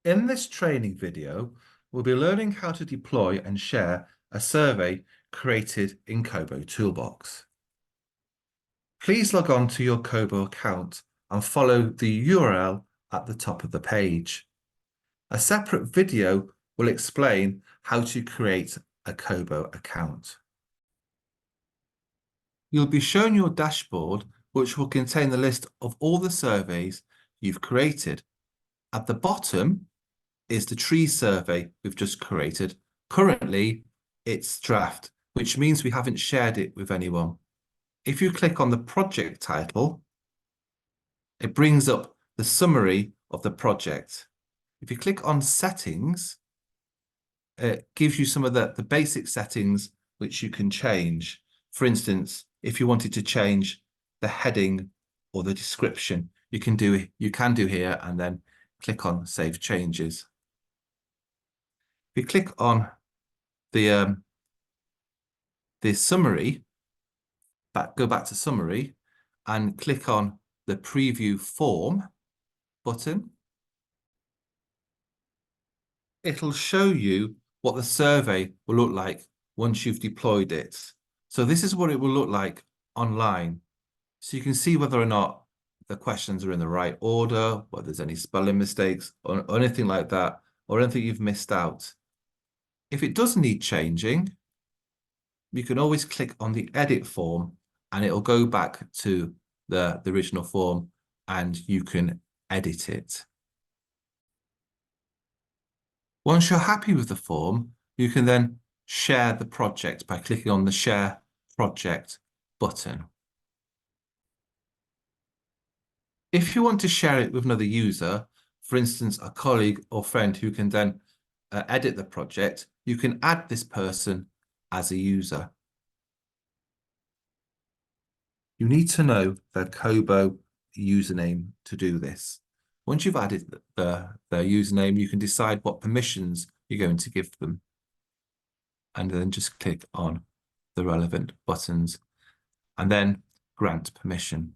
In this training video, we'll be learning how to deploy and share a survey created in Kobo Toolbox. Please log on to your Kobo account and follow the URL at the top of the page. A separate video will explain how to create a Kobo account. You'll be shown your dashboard, which will contain the list of all the surveys you've created. At the bottom is the tree survey we've just created. Currently, it's draft, which means we haven't shared it with anyone. If you click on the project title, it brings up the summary of the project. If you click on settings, it gives you some of the basic settings which you can change. For instance, if you wanted to change the heading or the description, you can do here and then click on Save Changes. If you click on the summary, go back to summary and click on the preview form button, it'll show you what the survey will look like once you've deployed it. So this is what it will look like online. So you can see whether or not the questions are in the right order, whether there's any spelling mistakes or anything like that, or anything you've missed out. If it does need changing, you can always click on the edit form and it'll go back to the original form and you can edit it. Once you're happy with the form, you can then share the project by clicking on the Share Project button. If you want to share it with another user, for instance, a colleague or friend who can then edit the project, you can add this person as a user. You need to know the Kobo username to do this. Once you've added their username, you can decide what permissions you're going to give them. And then just click on the relevant buttons and then grant permission.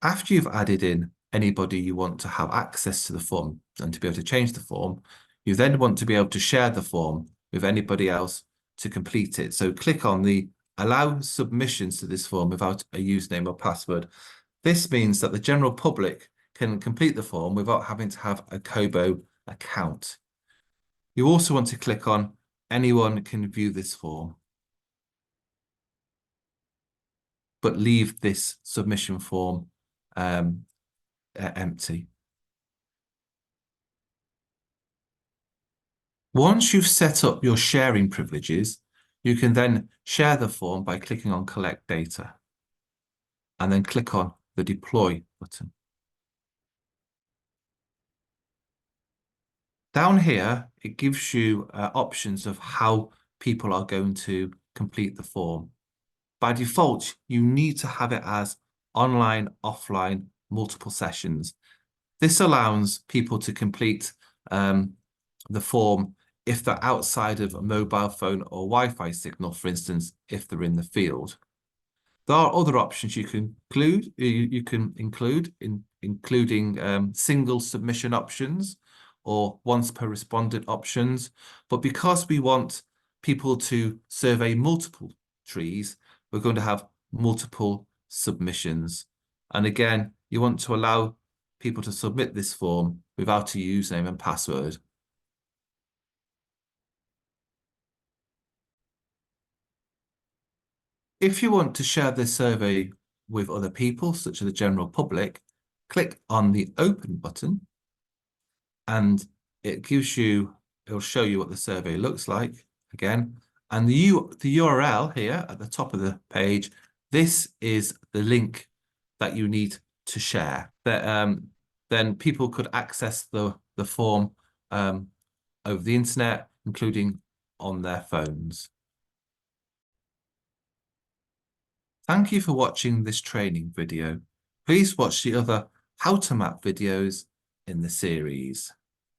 After you've added in anybody you want to have access to the form and to be able to change the form, you then want to be able to share the form with anybody else to complete it. So click on the Allow submissions to this form without a username or password. This means that the general public can complete the form without having to have a Kobo account. You also want to click on Anyone can view this form, but leave this submission form empty. Once you've set up your sharing privileges, you can then share the form by clicking on Collect Data and then click on the Deploy button. Down here, it gives you options of how people are going to complete the form. By default, you need to have it as online, offline, multiple sessions. This allows people to complete the form if they're outside of a mobile phone or Wi-Fi signal, for instance, if they're in the field. There are other options you can include, including single submission options or once per respondent options. But because we want people to survey multiple trees, we're going to have multiple submissions. And again, you want to allow people to submit this form without a username and password. If you want to share this survey with other people, such as the general public, click on the Open button and it'll show you what the survey looks like again. And the URL here at the top of the page, this is the link that you need to share. Then people could access the form over the internet, including on their phones. Thank you for watching this training video. Please watch the other How to Map videos in the series.